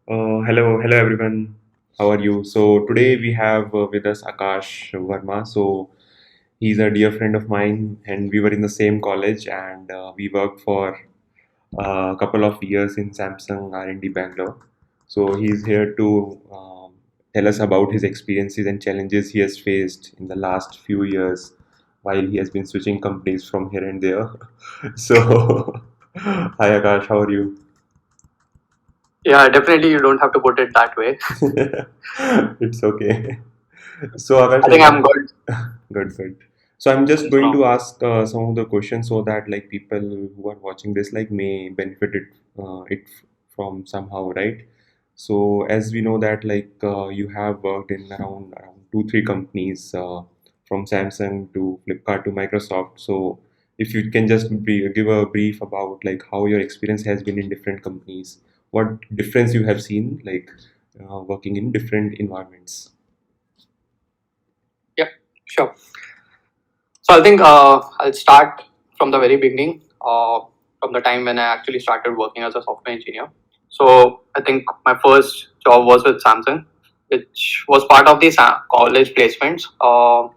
Hello everyone. How are you? So today we have with us Akash Verma. So he's a dear friend of mine, and we were in the same college, and we worked for a couple of years in Samsung R D Bangalore. So he's here to tell us about his experiences and challenges he has faced in the last few years while he has been switching companies from here and there. So, hi Akash, how are you? Yeah, definitely you don't have to put it that way. It's okay. So, Akash, I think I'm good. good, good. So, I'm just Since going now. to ask some of the questions so that like people who are watching this like may benefit from somehow, right? So, as we know that like you have worked in around two three companies from Samsung to Flipkart to Microsoft. So, if you can just give a brief about like how your experience has been in different companies, what difference you have seen like working in different environments. Yep, sure. So I think I'll start from the very beginning, from the time when I actually started working as a software engineer. So I think my first job was with Samsung, which was part of the college placements.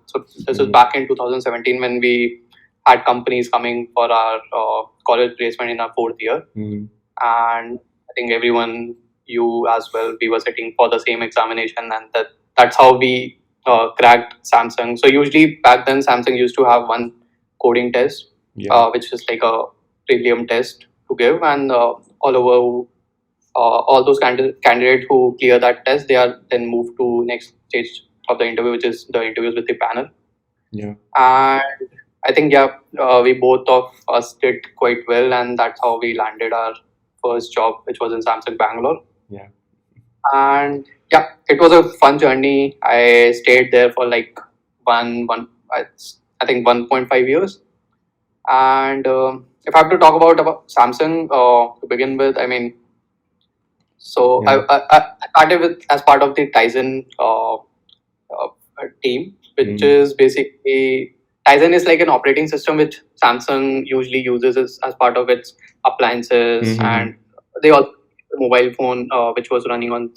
So this is Mm, back in 2017 when we had companies coming for our college placement in our fourth year, mm, and I think everyone, you as well, we were sitting for the same examination, and that's how we cracked Samsung. So usually back then, Samsung used to have one coding test, yeah. which is like a premium test to give, and all over all those candidates who clear that test, they are then moved to next stage of the interview, which is the interviews with the panel. Yeah. And I think yeah, we both of us did quite well, and that's how we landed our first job, which was in Samsung Bangalore. Yeah. And yeah, it was a fun journey. I stayed there for like I think 1.5 years. And if I have to talk about Samsung to begin with, I mean, so Yeah. I started with as part of the Tizen team, which Mm, is basically Tizen is like an operating system which Samsung usually uses as part of its appliances, mm-hmm. and they also have a mobile phone which was running on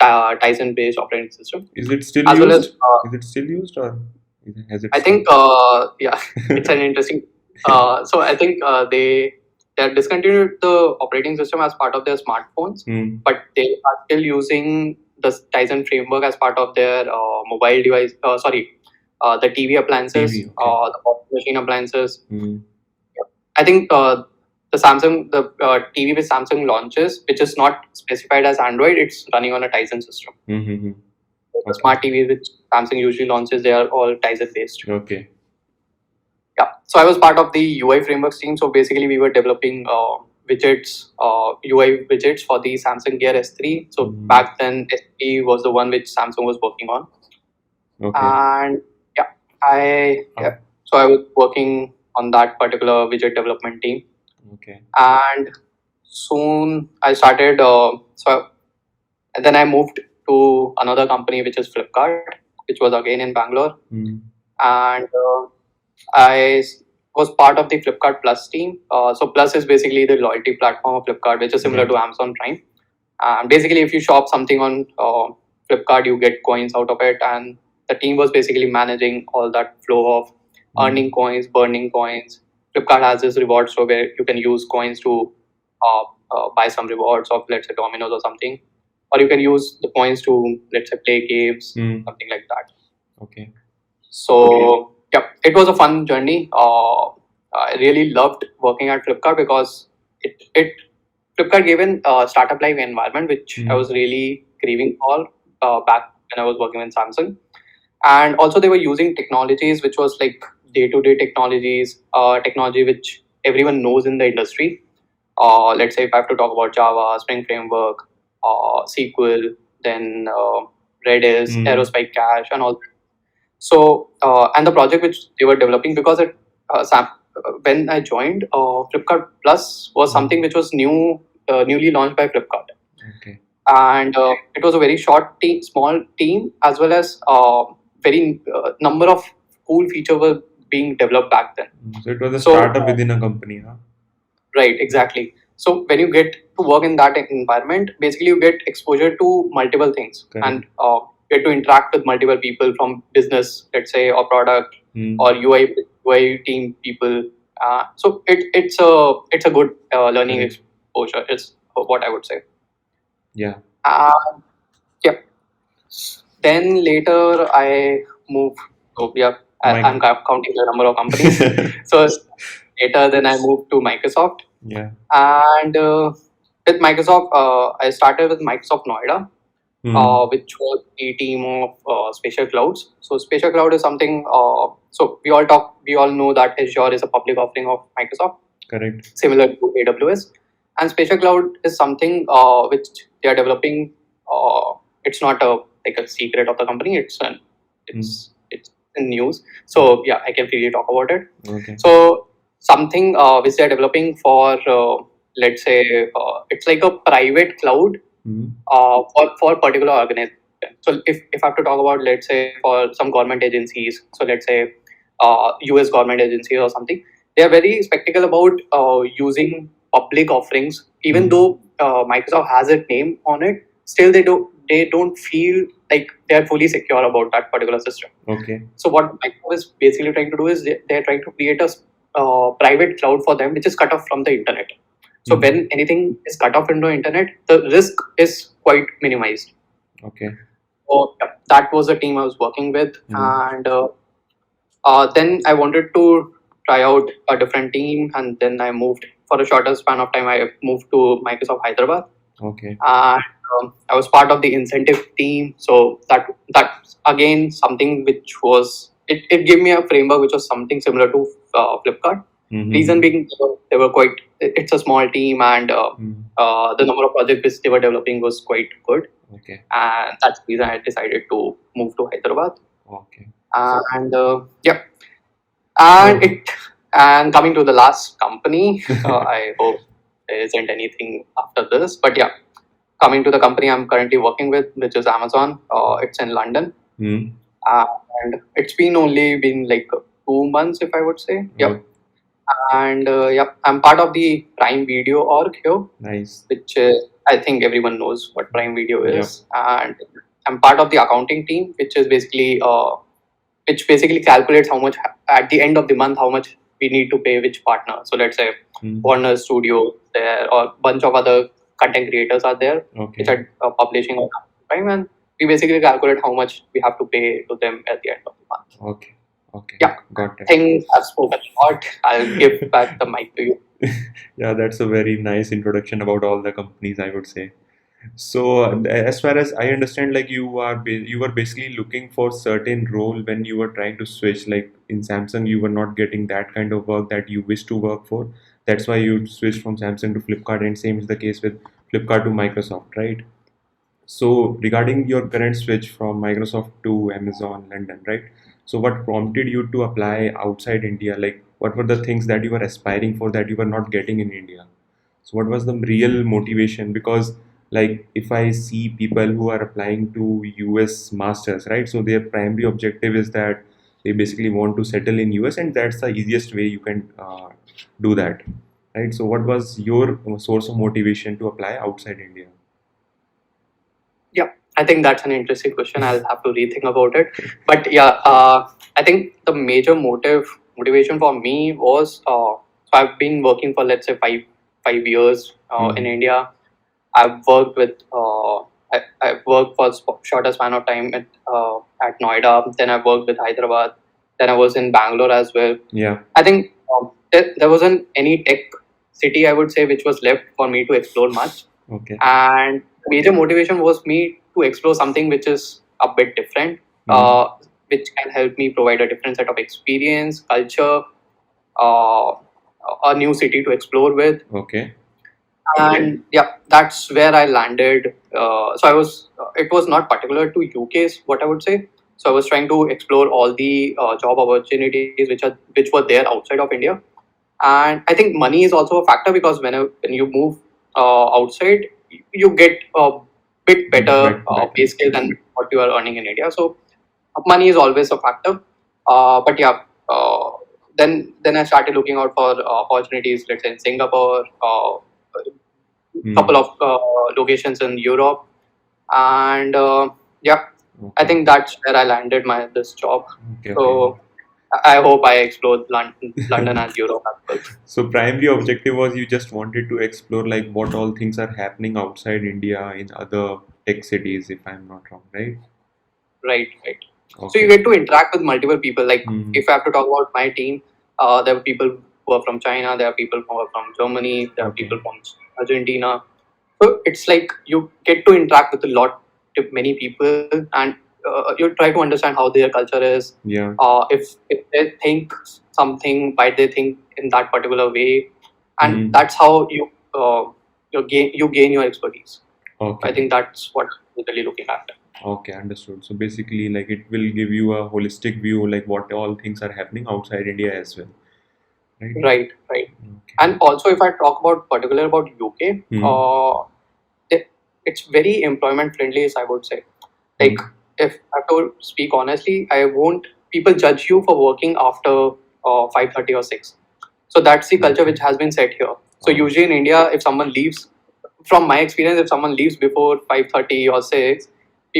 Tizen based operating system, Is it still as well as used? Is it still used or has it I think stopped? yeah, it's an interesting. So I think they have discontinued the operating system as part of their smartphones, Mm, but they are still using the Tizen framework as part of their mobile device. Sorry, the TV appliances, TV. Okay. the washing machine appliances. Mm, I think the TV with Samsung launches, which is not specified as Android, it's running on a Tizen system. mm-hmm. The Okay. smart TV which Samsung usually launches, they are all Tizen based. Okay. Yeah. So I was part of the UI frameworks team. So basically, we were developing widgets, UI widgets for the Samsung Gear S3. So Mm, back then, S3 was the one which Samsung was working on. okay. And yeah, I Uh, yeah. So I was working on that particular widget development team. okay. And soon I started. And then I moved to another company, which is Flipkart, which was again in Bangalore. Mm, And was part of the Flipkart Plus team. So Plus is basically the loyalty platform of Flipkart, which is similar right. to Amazon Prime. Basically, if you shop something on Flipkart, you get coins out of it, and the team was basically managing all that flow of Mm, earning coins, burning coins. Flipkart has this reward store where you can use coins to buy some rewards of, let's say, Domino's or something, or you can use the coins to, let's say, play games, mm, something like that. okay. So yeah, it was a fun journey. I really loved working at Flipkart because it Flipkart gave an startup like environment which I Mm, was really craving for back when I was working with Samsung. And also they were using technologies which was like day to day technologies, technology which everyone knows in the industry. Let's say if I have to talk about Java, Spring Framework, SQL, then Redis, mm, Aerospike Cache, and all. So, and the project which they were developing, because when I joined, Flipkart Plus was mm, something which was newly launched by Flipkart, okay. and it was a very small team, as well as very number of cool features were being developed back then. Mm, so it was a So, startup within a company, huh? right, exactly. So when you get to work in that environment, basically you get exposure to multiple things Correct. and get to interact with multiple people from business, let's say, or product or UI team people. So it's a good learning Correct. exposure is what I would say. Yeah. Yeah. Then later I moved. So yeah, I'm counting the number of companies. So later, then I moved to Microsoft, Yeah. and with Microsoft, I started with Microsoft Noida, which was a team of spatial clouds. So spatial cloud is something. So we all know that Azure is a public offering of Microsoft, Correct. similar to AWS, and spatial cloud is something which they are developing. It's not a secret of the company. It's in news. So yeah, I can freely talk about it. Okay. So something which they are developing for let's say it's like a private cloud for particular organization. So if I have to talk about, let's say, for some government agencies, so let's say US government agencies or something, they are very skeptical about using public offerings, even though Microsoft has a name on it. Still, they don't feel like they are fully secure about that particular system. Okay. So what Microsoft is basically trying to do is they're trying to create a private cloud for them, which is cut off from the internet. So when anything is cut off into the internet, the risk is quite minimized. Okay. So yeah, that was the team I was working with, and then I wanted to try out a different team, and then I moved for a shorter span of time. I moved to Microsoft Hyderabad, Okay. and I was part of the incentive team. So that's again something which was it gave me a framework which was something similar to Flipkart. Reason being, they were quite. It's a small team, and the number of projects which they were developing was quite good. Okay. And that's the reason I decided to move to Hyderabad. Okay. And yeah, and and coming to the last company, I hope there isn't anything after this, but yeah, coming to the company I'm currently working with, which is Amazon. It's in London, and it's only been like 2 months, if I would say. Yep. And yep, I'm part of the Prime Video org here. Nice. Which I think everyone knows what Prime Video is, and I'm part of the accounting team, which is basically calculates how much at the end of the month how much we need to pay which partner. So let's say Warner Studio there, or bunch of other content creators are there, which are publishing on Prime, and we basically calculate how much we have to pay to them at the end of the month. Okay. Okay. Yeah. Got it. I think I've spoken a lot. I'll give back the mic to you. Yeah, that's a very nice introduction about all the companies, I would say. So, as far as I understand, like you were basically looking for certain role when you were trying to switch. Like in Samsung, you were not getting that kind of work that you wish to work for. That's why you switched from Samsung to Flipkart, and same is the case with Flipkart to Microsoft, right? So, regarding your current switch from Microsoft to Amazon London, right? So, what prompted you to apply outside India? Like, what were the things that you were aspiring for that you were not getting in India? So, what was the real motivation? Because, like, if I see people who are applying to US masters, right? So, their primary objective is that they basically want to settle in US, and that's the easiest way you can do that, right? So, what was your source of motivation to apply outside India? Yeah, I think that's an interesting question. I'll have to rethink about it. But yeah, I think the major motivation for me was so I've been working for, let's say, five years in India. I've worked with I've worked for shorter span of time at Noida. Then I worked with Hyderabad. Then I was in Bangalore as well. Yeah. I think there wasn't any tech city, I would say, which was left for me to explore much. Okay. And major motivation was me to explore something which is a bit different, which can help me provide a different set of experience, culture, a new city to explore with. Okay. And yeah, that's where I landed. So I was. It was not particular to UK's, what I would say. So I was trying to explore all the job opportunities which were there outside of India. And I think money is also a factor, because when you move outside, you get a bit better pay scale than what you are earning in India. So money is always a factor. But yeah, then I started looking out for opportunities, let's say in Singapore, couple Hmm. of locations in Europe, and yeah, I Okay. think that's where I landed my this job. Okay. Okay. So I hope I explore London and Europe as well. So primary objective was you just wanted to explore like what all things are happening outside India in other tech cities, if I'm not wrong, right? Right, right. So you Okay. get to interact with multiple people. Like Hmm. if I have to talk about my team, there are people who are from China, there are people who are from Germany, there are Okay. people from Argentina. So it's like you get to interact with a lot of many people, and you try to understand how their culture is. Yeah. If they think something, why they think in that particular way, and Hmm. that's how you gain your expertise. I Okay. think that's what I'm really looking at. Okay, understood. So basically, like it will give you a holistic view, like what all things are happening outside India as well, right? Right, right. Okay. And also, if I talk about particular about UK, Hmm. it's very employment friendly, as I would say. Like, Hmm. if I have to speak honestly, I won't. People judge you for working after 5:30 or 6. So that's the culture Okay. which has been set here. So Oh, usually in India, if someone leaves, from my experience, if someone leaves before 5:30 or 6,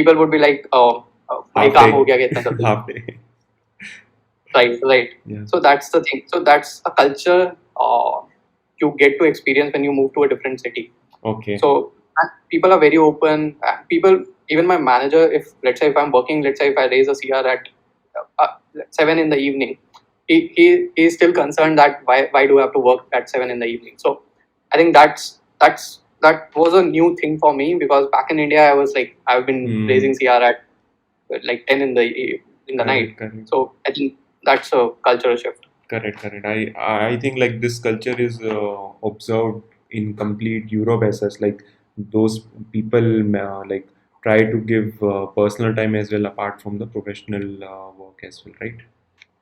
people would be like, "Oh, भाई half काम हो day, गया क्या इतना जल्दी?" half day. Right, right. Yeah. So that's the thing. So that's a culture you get to experience when you move to a different city. Okay. So and people are very open. People, even my manager, if let's say if I'm working, let's say if I raise a CR at 7 in the evening, he's still concerned that why do I have to work at 7 in the evening? So I think that was a new thing for me, because back in India I was like I've been raising Hmm. CR at like 10 in the night. Correct. Correct. So I think that's a cultural shift. Correct. Correct. I think like this culture is observed in complete Europe as such. Like those people like try to give personal time as well apart from the professional work as well, right?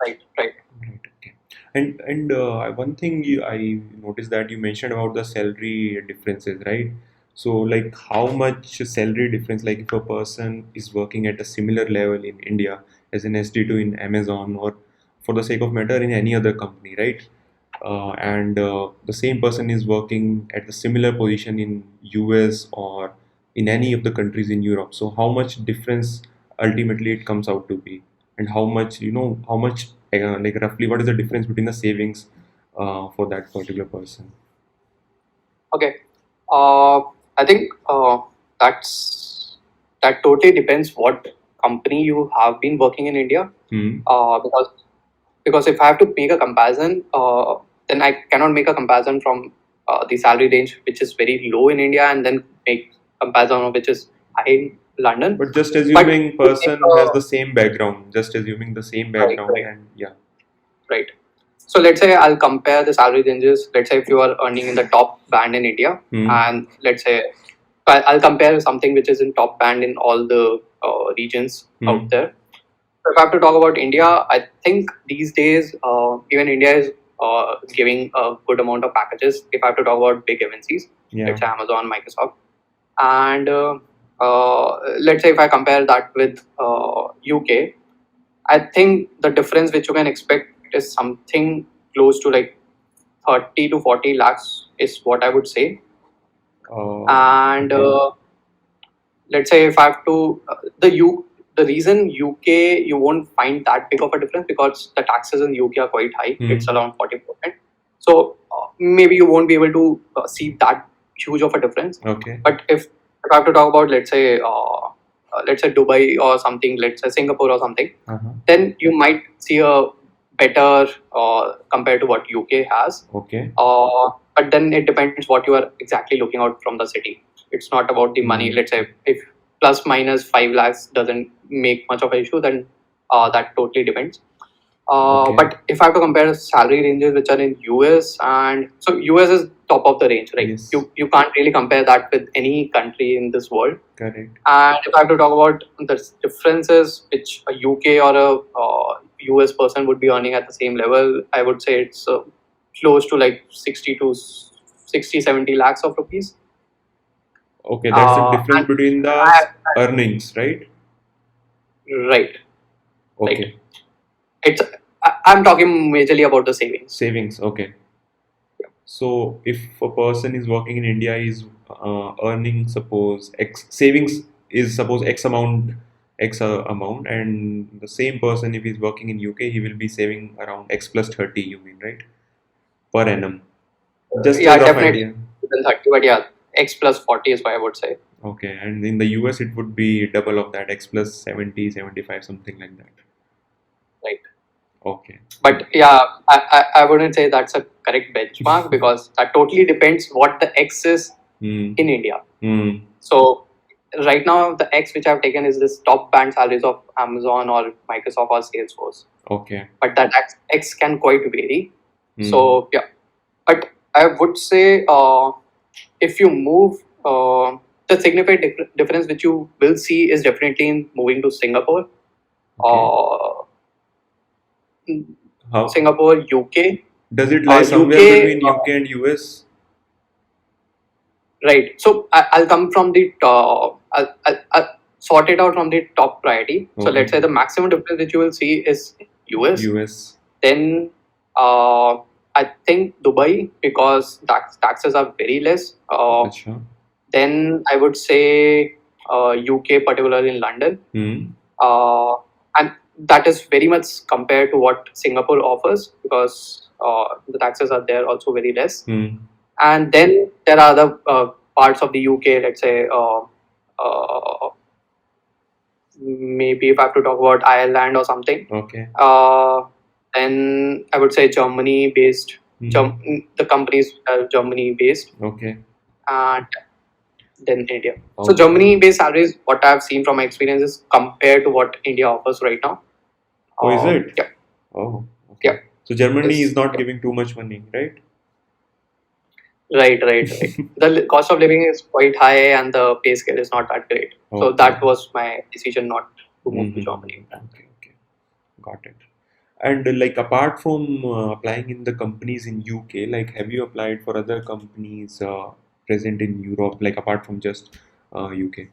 Right, right. Right. Okay. And one thing I noticed that you mentioned about the salary differences, right? So like how much salary difference, like if a person is working at a similar level in India as an SD2 in Amazon or for the sake of matter in any other company, right? And the same person is working at the similar position in US or in any of the countries in Europe. So how much difference ultimately it comes out to be, and how much how much like roughly what is the difference between the savings for that particular person? Okay. I think that totally depends what company you have been working in India. Hmm. Because if I have to make a comparison, then I cannot make a comparison from the salary range which is very low in India and then make comparison of which is high in London. But just But assuming to make person has the same background, just assuming the same right, background, right, and yeah. right. So let's say I'll compare the salary ranges. Let's say if you are earning in the top band in India, Hmm. and let's say I'll compare something which is in top band in all the regions out Hmm. there. So if I have to talk about India, I think these days even India is giving a good amount of packages. If I have to talk about big MNCs, Yeah. let's say Amazon, Microsoft, and let's say if I compare that with UK, I think the difference which you can expect is something close to like 30 to 40 lakhs is what I would say. And Okay. let's say if I have to the reason UK you won't find that big of a difference because the taxes in UK are quite high. It's Hmm. around 40%. So maybe you won't be able to see that huge of a difference. Okay. But if I have to talk about let's say Dubai or something, let's say Singapore or something, Uh-huh. then you might see a better compared to what UK has. Okay. But then it depends what you are exactly looking out from the city. It's not about the money. Hmm. Let's say if plus minus 5 lakhs doesn't make much of an issue, then that totally depends. Okay. But if I have to compare salary ranges which are in US, and so US is top of the range, right? Yes. You can't really compare that with any country in this world. Correct. And if I have to talk about the differences which a UK or a US person would be earning at the same level, I would say it's close to like 60 lakhs of rupees. Okay, that's the difference And between the I, earnings, right? right, right. Okay. I'm talking majorly about the savings. Savings. Okay. So if a person is working in India, is earning suppose X savings is suppose X amount, and the same person if he's working in UK, he will be saving around X plus 30. You mean, right, per annum? Just a Yeah, rough definitely idea. within 30, but yeah, X plus 40 is what I would say. Okay, and in the US it would be double of that, X plus 70, 75, something like that. Right. Okay. But yeah, I wouldn't say that's a correct benchmark because that totally depends what the X is Hmm. in India. Hmm. So right now, the X which I've taken is this top band salaries of Amazon or Microsoft or Salesforce. Okay. But that X can quite vary. Hmm. So yeah, but I would say if you move, the significant difference which you will see is definitely in moving to Singapore. Okay. Uh, How Singapore, UK. does it lie somewhere UK, between UK and US? right. So I'll come from the I'll sort it out from the top priority. So let's Okay. say the maximum difference which you will see is US. US. Then I think Dubai because taxes are very less. Acha. Then I would say UK, particularly in London. Hmm. And that is very much compared to what Singapore offers because the taxes are there also very less. Hmm. And then there are other parts of the UK, let's say maybe if I have to talk about Ireland or something, Okay. then I would say Germany based. Hmm. The companies are Germany based, Okay. and then India. So Okay. Germany based salaries, what I've seen from my experience is compared to what India offers right now. Oh, is it? Yeah, Oh, yeah, okay. So Germany is is not yeah. giving too much money, right? Right. The cost of living is quite high, and the pay scale is not that great. So Okay. that was my decision not to move to Germany. Okay, okay. Got it. And like apart from applying in the companies in UK, like have you applied for other companies present in Europe, like apart from just UK?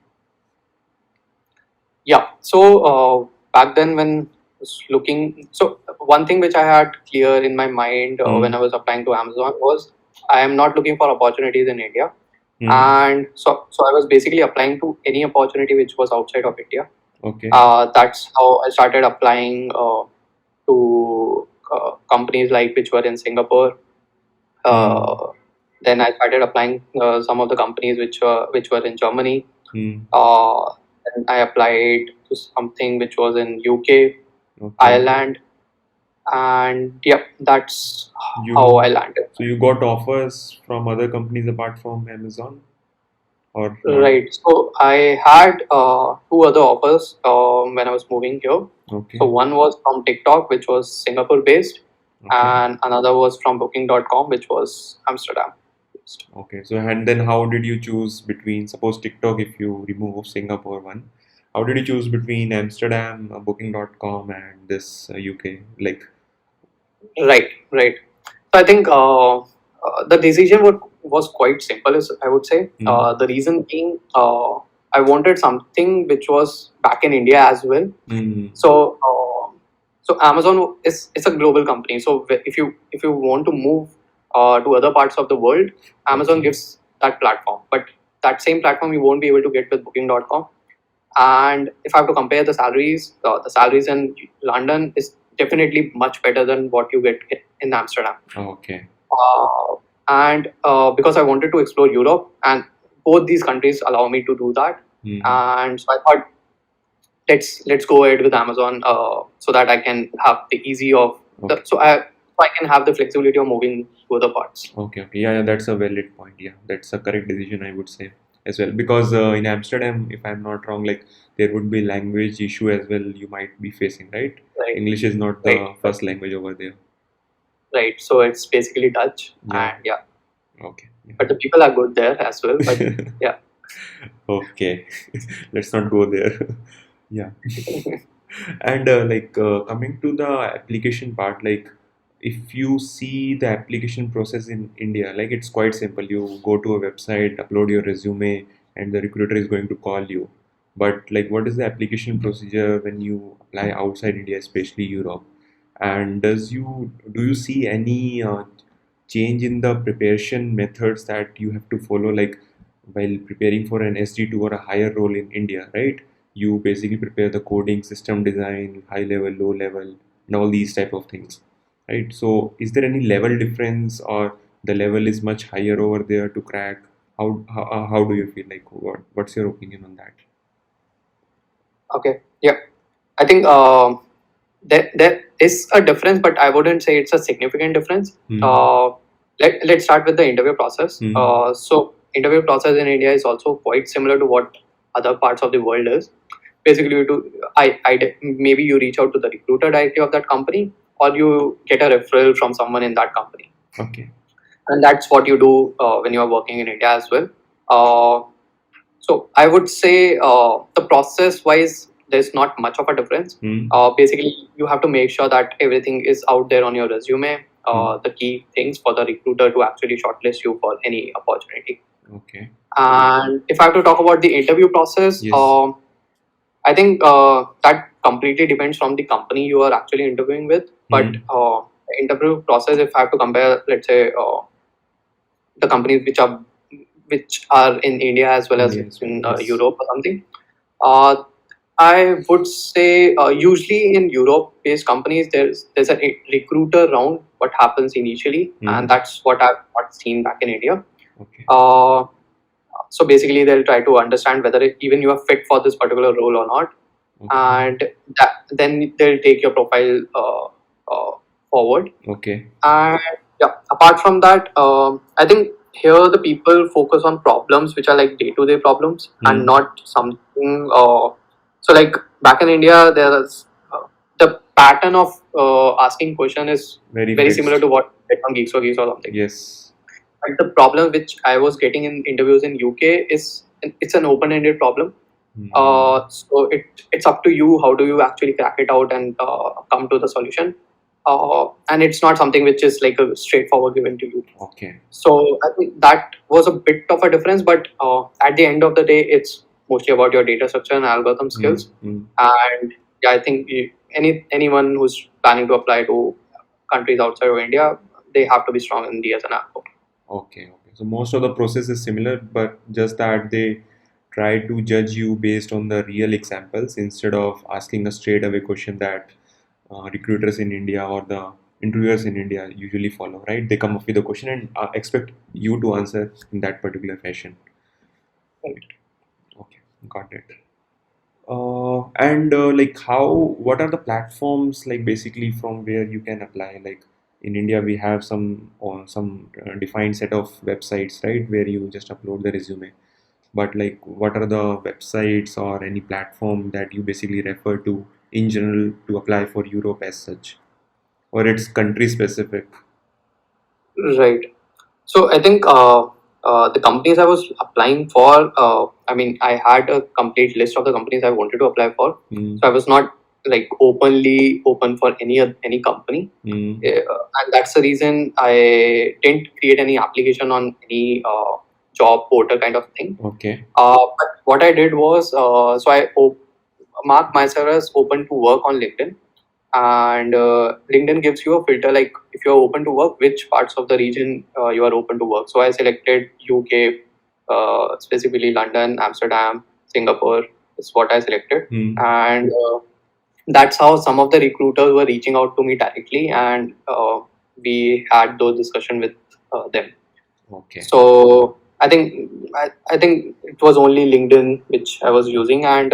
Yeah. So back then when I was looking, so one thing which I had clear in my mind when I was applying to Amazon was I am not looking for opportunities in India, and so I was basically applying to any opportunity which was outside of India. Okay. That's how I started applying to companies like which were in Singapore. Then I started applying some of the companies which were in Germany. Then I applied to something which was in UK, Okay. Ireland, and yep, that's how I landed. So you got offers from other companies apart from Amazon or not? Right. So I had two other offers when I was moving here. Okay. So one was from TikTok, which was Singapore based, Okay. and another was from Booking.com, which was Amsterdam based. Okay. So and then how did you choose between, suppose TikTok, if you remove Singapore one, how did you choose between Amsterdam, Booking.com and this UK? Like, Right. So I think the decision was quite simple, I would say. The reason being, I wanted something which was back in India as well. So, so Amazon is a global company. So if you want to move to other parts of the world, Amazon gives that platform. But that same platform you won't be able to get with Booking.com. And if I have to compare the salaries in London is definitely much better than what you get in Amsterdam. okay. And because I wanted to explore Europe, and both these countries allow me to do that. And so I thought, let's go ahead with Amazon so that I can have the easy of Okay. so I can have the flexibility of moving to other parts. Okay, yeah, that's a valid point. Yeah, that's a correct decision, I would say as well. Because in Amsterdam, if I'm not wrong, like there would be language issue as well. You might be facing, right? Right. English is not the Right. first language over there. Right. So it's basically Dutch, Yeah. and yeah, Okay. but the people are good there as well. But yeah. Okay, let's not go there. Yeah. And coming to the application part, like if you see the application process in India, like it's quite simple. You go to a website, upload your resume, and the recruiter is going to call you. But like, what is the application procedure when you apply outside India, especially Europe? And do you see any change in the preparation methods that you have to follow, like while preparing for an SD2 or a higher role in India, right? You basically prepare the coding, system design, high level, low level, and all these type of things, right? So is there any level difference, or the level is much higher over there to crack? How do you feel, like what's your opinion on that? Okay. Yeah. I think there is a difference, but I wouldn't say it's a significant difference. Hmm. Let's start with the interview process. Hmm. So interview process in India is also quite similar to what other parts of the world is. Basically, you do maybe you reach out to the recruiter directly of that company, or you get a referral from someone in that company, Okay. and that's what you do when you are working in India as well. Uh, so I would say the process wise, there's not much of a difference. Hmm. Basically, you have to make sure that everything is out there on your resume, Hmm. the key things for the recruiter to actually shortlist you for any opportunity. Okay. And if I have to talk about the interview process, Yes. I think that completely depends from the company you are actually interviewing with. But Hmm. the interview process, if I have to compare, let's say the companies which are in India as well as India as well. in Yes. Europe or something. Uh, I would say usually in Europe-based companies, there's a recruiter round. What happens initially, and Hmm. that's what I've not seen back in India. Okay. Uh, so basically, they'll try to understand whether even you are fit for this particular role or not, Okay. and then they'll take your profile forward. Okay. And yeah, apart from that, I think here the people focus on problems which are like day to day problems and Hmm. not something. So like back in India, there is the pattern of asking question is Very very similar fixed. to what you get on Geeks or Geeks or something. Yes. But the problem which I was getting in interviews in UK is it's an open ended problem. Hmm. So it's up to you how do you actually crack it out and come to the solution. And it's not something which is like a straightforward given to you. Okay. So I think that was a bit of a difference, but at the end of the day, it's mostly about your data structure and algorithm Hmm. skills. Hmm. And yeah, I think anyone who's planning to apply to countries outside of India, they have to be strong in DS and algo. Okay. Okay. So most of the process is similar, but just that they try to judge you based on the real examples instead of asking a straight away question that recruiters in India or the interviewers in India usually follow, right? They come up with a question and expect you to answer in that particular fashion. Right. Right. Okay, got it. And like what are the platforms like basically from where you can apply? Like in India, we have some defined set of websites, right, where you just upload the resume. But like, what are the websites or any platform that you basically refer to in general to apply for Europe as such, or it's country specific? Right. So I think the companies I was applying for, I mean, I had a complete list of the companies I wanted to apply for. Mm, So I was not like openly open for any company, mm, and that's the reason I didn't create any application on any job portal kind of thing. okay. But what I did was, so I marked myself as open to work on LinkedIn, and LinkedIn gives you a filter like if you're open to work, which parts of the region you are open to work. So I selected UK, specifically London, Amsterdam, Singapore is what I selected, Mm, and that's how some of the recruiters were reaching out to me directly, and we had those discussion with them. okay. So I think it was only LinkedIn which I was using, and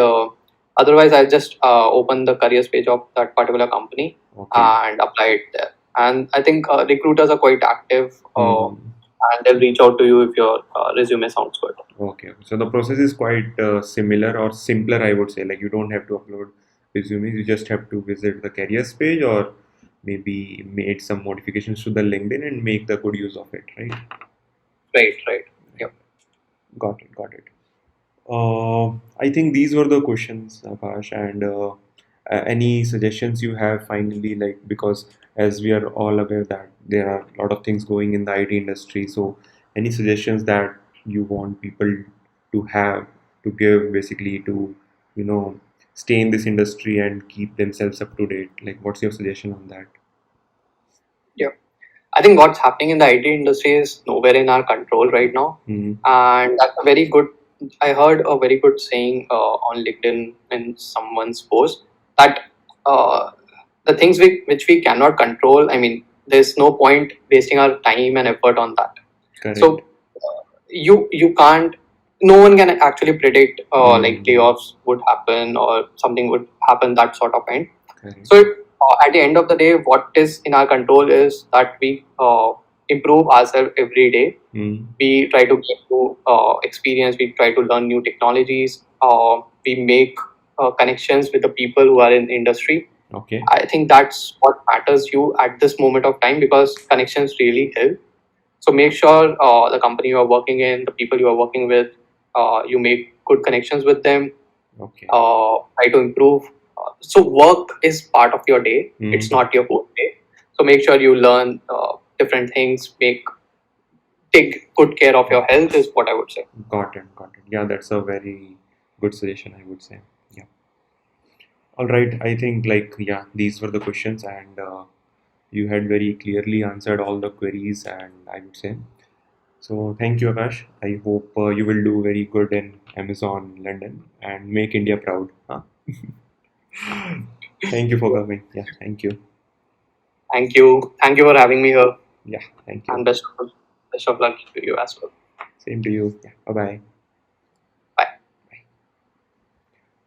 otherwise I just opened the careers page of that particular company Okay. and applied there. And I think recruiters are quite active, Mm, and they'll reach out to you if your resume sounds good. okay. So the process is quite similar or simpler, I would say. Like you don't have to upload resumes, you just have to visit the careers page or maybe made some modifications to the LinkedIn and make the good use of it, right? Right, right. Right. Yeah. Got it, got it. I think these were the questions, Akash, and any suggestions you have finally, like because as we are all aware that there are a lot of things going in the IT industry, so any suggestions that you want people to have to give basically to, you know, stay in this industry and keep themselves up to date, like what's your suggestion on that? Yeah. I think what's happening in the IT industry is nowhere in our control right now, Mm. and that's a very good. I heard a very good saying on LinkedIn in someone's post that uh, the things which we cannot control. I mean, there's no point wasting our time and effort on that. Correct. So you can't. No one can actually predict like layoffs would happen or something would happen, that sort of end. Correct. So at the end of the day, what is in our control is that we improve ourselves every day. Mm. We try to get new experience. We try to learn new technologies. We make connections with the people who are in the industry. Okay. I think that's what matters you at this moment of time, because connections really help. So make sure the company you are working in, the people you are working with, you make good connections with them. Okay. Try to improve. So work is part of your day. Mm. It's not your whole day. So make sure you learn different things. Take good care of your health is what I would say. Got it. Got it. Yeah, that's a very good suggestion, I would say. Yeah. All right. I think yeah, these were the questions, and you had very clearly answered all the queries, and I would say so. Thank you, Akash. I hope you will do very good in Amazon London and make India proud. Huh? Thank you for coming. Yeah. Thank you. Thank you. Thank you for having me here. Yeah. Thank And you. best of luck to you as well. Same to you. Yeah. Bye bye.